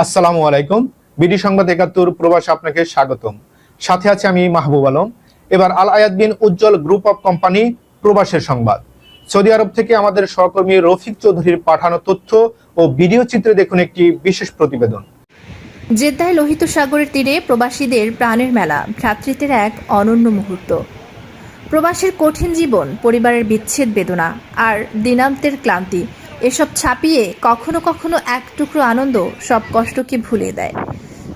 আসসালামু আলাইকুম। বিডি সংবাদ ৭১ প্রবাসে আপনাকে স্বাগতম। সাথে আছে আমি মাহবুব আলম। এবার আল আয়াত বিন উজ্জ্বল গ্রুপ অফ কোম্পানি প্রবাসের সংবাদ। সৌদি আরব থেকে আমাদের সহকর্মী রফিক চৌধুরীর পাঠানো তথ্য ও ভিডিও চিত্রে দেখুন একটি বিশেষ প্রতিবেদন। জেদ্দায় লোহিত সাগরের তীরে প্রবাসীদের প্রাণের মেলা, ভ্রাতৃত্বের এক অনন্য মুহূর্ত। প্রবাসের কঠিন জীবন, পরিবারের বিচ্ছেদ বেদনা আর দিনান্তের ক্লান্তি, এসব ছাপিয়ে কখনো কখনো এক টুকরো আনন্দ সব কষ্টকে ভুলিয়ে দেয়।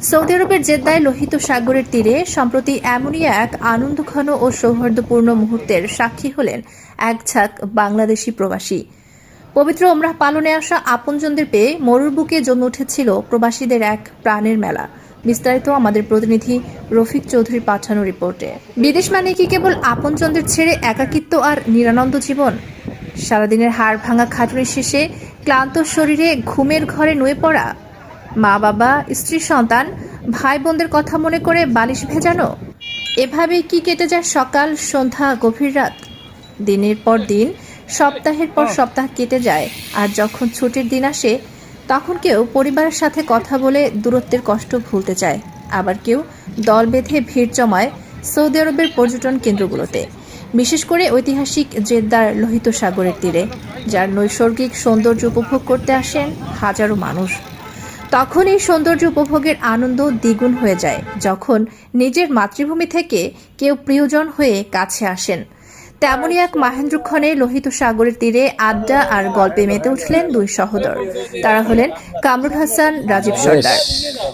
সৌদি আরবের জেদ্দায় লোহিত সাগরের তীরে সম্প্রতি এমনই এক আনন্দঘন ও সৌহার্দ্যপূর্ণ মুহূর্তের সাক্ষী হলেন এক ঝাঁক বাংলাদেশি প্রবাসী। পবিত্র ওমরাহ পালনে আসা আপনজনদের পেয়ে মরুর বুকে জমে উঠেছিল প্রবাসীদের এক প্রাণের মেলা। বিস্তারিত আমাদের প্রতিনিধি রফিক চৌধুরীর পাঠানো রিপোর্টে। বিদেশ মানে কি কেবল আপনজনদের ছেড়ে একাকিত্ব আর নিরানন্দ জীবন? সারাদিনের হাড় ভাঙা খাটুনি শেষে ক্লান্ত শরীরে ঘুমের ঘরে নুয়ে পড়া, মা বাবা, স্ত্রী, সন্তান, ভাই বোনদের কথা মনে করে বালিশ ভেজানো, এভাবেই কি কেটে যায় সকাল, সন্ধ্যা, গভীর রাত। দিনের পর দিন, সপ্তাহের পর সপ্তাহ কেটে যায়, আর যখন ছুটির দিন আসে তখন কেউ পরিবারের সাথে কথা বলে দূরত্বের কষ্ট ভুলতে চায়, আবার কেউ দল বেঁধে ভিড় জমায় সৌদি আরবের পর্যটন কেন্দ্রগুলোতে, বিশেষ করে ঐতিহাসিক জেদ্দার লোহিত সাগরের তীরে, যার নৈসর্গিক সৌন্দর্য উপভোগ করতে আসেন হাজারো মানুষ। তখন এই সৌন্দর্য উপভোগের আনন্দ দ্বিগুণ হয়ে যায় যখন নিজের মাতৃভূমি থেকে কেউ প্রিয়জন হয়ে কাছে আসেন। তেমনই এক মাহেন্দ্রক্ষণে লোহিত সাগরের তীরে আড্ডা আর গল্পে মেতে উঠলেন দুই সহোদর। তারা হলেন কামরুল হাসান, রাজীব সর্দার,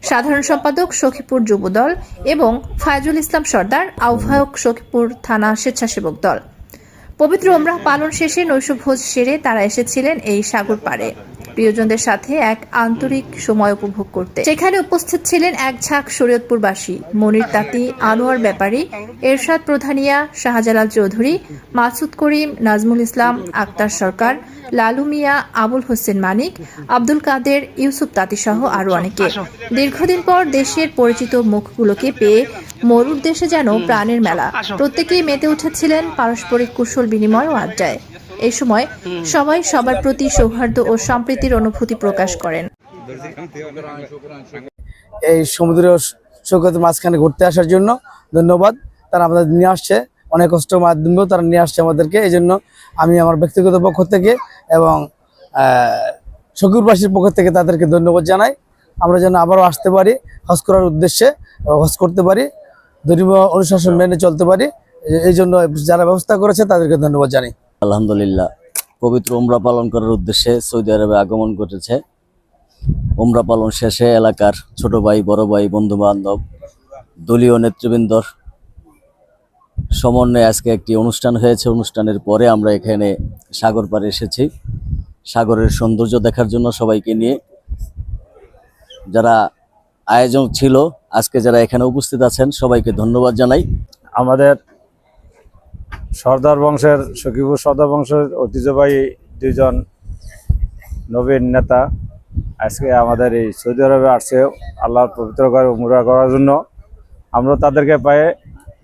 সাধারণ সম্পাদক সখীপুর যুবদল, এবং ফায়জুল ইসলাম সর্দার, আহ্বায়ক সখীপুর থানা স্বেচ্ছাসেবক দল। পবিত্র ওমরাহ পালন শেষে নৈশভোজ সেরে তারা এসেছিলেন এই সাগর পাড়ে প্রিয়জনদের সাথে এক আন্তরিক সময় উপভোগ করতে। সেখানে উপস্থিত ছিলেন এক ঝাঁক শরীয়তপুরবাসী, মনির তাঁতি, আনোয়ার ব্যাপারী, এরশাদ প্রধানিয়া, শাহজালাল চৌধুরী, মাসুদ করিম, নাজমুল ইসলাম, আক্তার সরকার, লালু মিয়া, আবুল হোসেন মানিক, আব্দুল কাদের, ইউসুফ তাঁতি সহ আরো অনেকে। দীর্ঘদিন পর দেশের পরিচিত মুখগুলোকে পেয়ে মরুর দেশে যেন প্রাণের মেলা। প্রত্যেকেই মেতে উঠেছিলেন পারস্পরিক কুশল বিনিময় ও আড্ডায়। এই সময় সবাই সবার প্রতি সৌহার্দ্য ও সম্প্রীতির অনুভূতি প্রকাশ করেন। এই সমুদ্র সৈকতের মাঝখানে ঘুরতে আসার জন্য ধন্যবাদ। তারা আমাদের নিয়ে আসছে, অনেক কষ্টের মাধ্যমেও তারা নিয়ে আসছে আমাদেরকে। এই জন্য আমি আমার ব্যক্তিগত পক্ষ থেকে এবং সকিপুরবাসীর পক্ষ থেকে তাদেরকে ধন্যবাদ জানাই। আমরা যেন আবারও আসতে পারি, হজ করার উদ্দেশ্যে হজ করতে পারি, ধর্মীয় অনুশাসন মেনে চলতে পারি। এই জন্য যারা ব্যবস্থা করেছে তাদেরকে ধন্যবাদ জানাই। আলহামদুলিল্লাহ, পবিত্র উমরা পালন করার উদ্দেশ্যে সৌদি আরবে আগমন ঘটেছে। উমরা পালন শেষে এলাকার ছোট ভাই, বড় ভাই, বন্ধু বান্ধব, দলীয় নেতৃবৃন্দর সমন্বয়ে আজকে একটি অনুষ্ঠান হয়েছে। অনুষ্ঠানের পরে আমরা এখানে সাগর পাড়ে এসেছি সাগরের সৌন্দর্য দেখার জন্য সবাইকে নিয়ে। যারা আয়োজক ছিল, আজকে যারা এখানে উপস্থিত আছেন, সবাইকে ধন্যবাদ জানাই। আমাদের সর্দার বংশের, সখীপুর সর্দার বংশের ঐতিহ্যবাহী দুইজন নবীন নেতা আজকে আমাদের এই সৌদি আরবে আসছে আল্লাহর পবিত্র ঘরে উমরা করার জন্য। আমরা তাদেরকে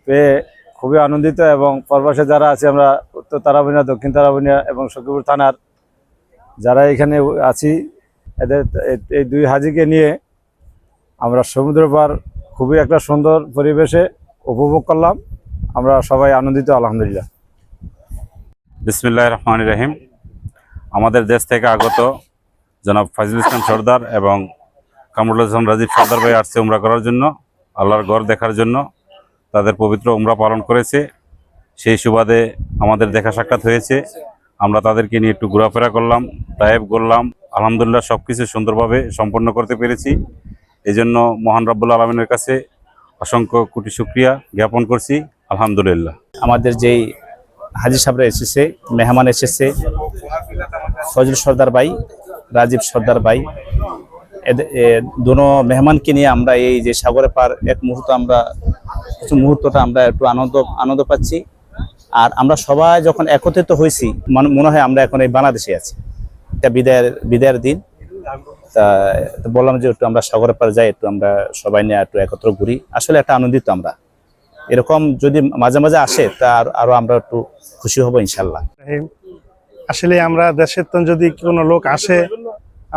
পেয়ে খুবই আনন্দিত, এবং প্রবাসে যারা আছে, আমরা উত্তর তারাবনিয়া, দক্ষিণ তারাবনিয়া এবং সখীপুর থানার যারা এখানে আছি, এদের এই দুই হাজিকে নিয়ে আমরা সমুদ্র পার খুবই একটা সুন্দর পরিবেশে উপভোগ করলাম। আমরা সবাই আনন্দিত, আলহামদুলিল্লাহ। বিসমিল্লাহির রহমানির রহিম। আমাদের দেশ থেকে আগত জনাব ফায়জুল ইসলাম সর্দার এবং কামরুল হাসান রাজীব সর্দার ভাই আসছে উমরা করার জন্য, আল্লাহর ঘর দেখার জন্য। তাদের পবিত্র উমরা পালন করেছে, সেই সুবাদে আমাদের দেখা সাক্ষাৎ হয়েছে। আমরা তাদেরকে নিয়ে একটু ঘোরাফেরা করলাম, তায়েব করলাম। আলহামদুলিল্লাহ, সব কিছু সুন্দরভাবে সম্পন্ন করতে পেরেছি। এই জন্য মহান রব্বুল আলমিনের কাছে অসংখ্য কোটি শুকরিয়া জ্ঞাপন করছি, আলহামদুলিল্লাহ। আমাদের যেই হাজি সাহেবরা এসেছে, মেহমান এসেছে, ফজল সর্দার ভাই, রাজীব সর্দার ভাই, দুনো মেহমানকে নিয়ে আমরা এই যে সাগরে পার এক মুহূর্ত মুহূর্তটা আমরা একটু আনন্দ পাচ্ছি। আর আমরা সবাই যখন একত্রিত হয়েছি, মনে হয় আমরা এখন এই বাংলাদেশে আছি। এটা বিদায়ের দিন, তা বললাম যে একটু আমরা সাগরে পার যাই, একটু আমরা সবাই নিয়ে একটু একত্র ঘুরি। আসলে একটা আনন্দিত আমরা, এরকম যদি মাঝে মাঝে আসে তা আরো আমরা একটু খুশি হব ইনশাল্লাহ। আসলে আমরা দেশের তো যদি কোনো লোক আসে,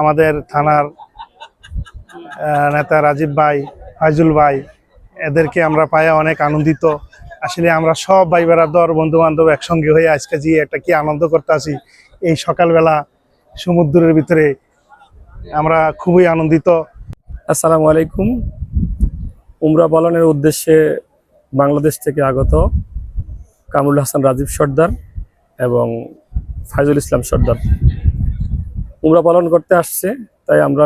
আমাদের থানার নেতা রাজীব ভাই, ফাইজুল ভাই, এদেরকে আমরা পায়ে অনেক আনন্দিত। আসলে আমরা সব ভাই বেড়াদর বন্ধু বান্ধব একসঙ্গে হয়ে আজকে যে একটা কি আনন্দ করতে আসি এই সকালবেলা সমুদ্রের ভিতরে, আমরা খুবই আনন্দিত। আসসালামু আলাইকুম। উমরা পালনের উদ্দেশ্যে বাংলাদেশ থেকে আগত কামরুল হাসান রাজীব সর্দার এবং ফাইজুল ইসলাম সর্দার উমরা পালন করতে আসছে, তাই আমরা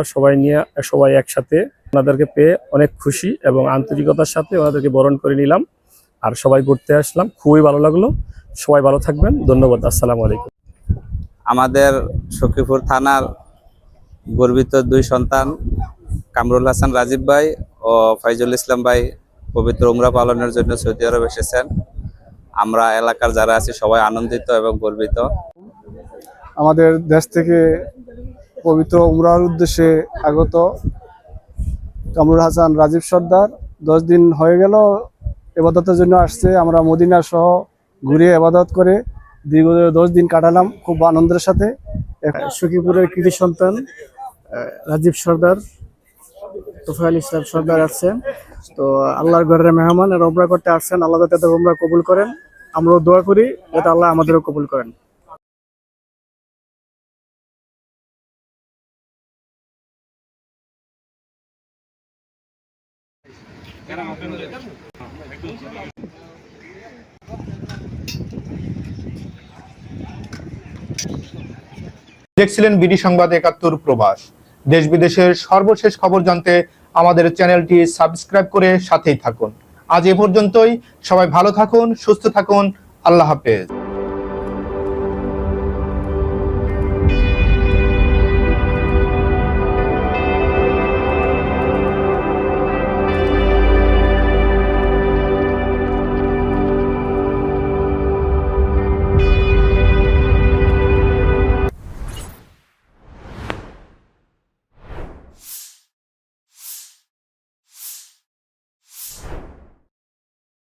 সবাই একসাথে ওনাদেরকে পেয়ে অনেক খুশি এবং আন্তরিকতার সাথে ওনাদেরকে বরণ করে নিলাম। আর সবাই ঘুরতে আসলাম, খুবই ভালো লাগলো। সবাই ভালো থাকবেন, ধন্যবাদ। আসসালামু আলাইকুম। আমাদের সখীপুর থানার গর্বিত দুই সন্তান কামরুল হাসান রাজীব ভাই ও ফাইজুল ইসলাম ভাই পবিত্র উমরা পালনের জন্য সৌদি আরব এসেছেন। আমরা এলাকার যারা আছি সবাই আনন্দিত এবং গর্বিত। আমাদের দেশ থেকে পবিত্র উমরার উদ্দেশ্যে আগত কামরুল হাসান রাজীব সর্দার 10 দিন হয়ে গেল ইবাদতের জন্য আসছে। আমরা মদিনা সহ ঘুরে ইবাদত করে দীর্ঘ 10 দিন কাটালাম খুব আনন্দের সাথে। সখীপুরের কৃতি সন্তান রাজীব সর্দার, তোফায়েল ইসলাম সর্দার আসছেন। তো আল্লাহর ঘরের মেহমান আর উমরা করতে আসছেন। আল্লাহ যাতে তাদের উমরা কবুল করেন, আমরাও দোয়া করি যাতে আল্লাহ আমাদেরও কবুল করেন। দেখছিলেন বিডি সংবাদ 71 প্রবাস। দেশ বিদেশের সর্বশেষ খবর জানতে আমাদের চ্যানেলটি সাবস্ক্রাইব করে সাথেই থাকুন। আজ এ পর্যন্তই। সবাই ভালো থাকুন, সুস্থ থাকুন। আল্লাহ হাফেজ।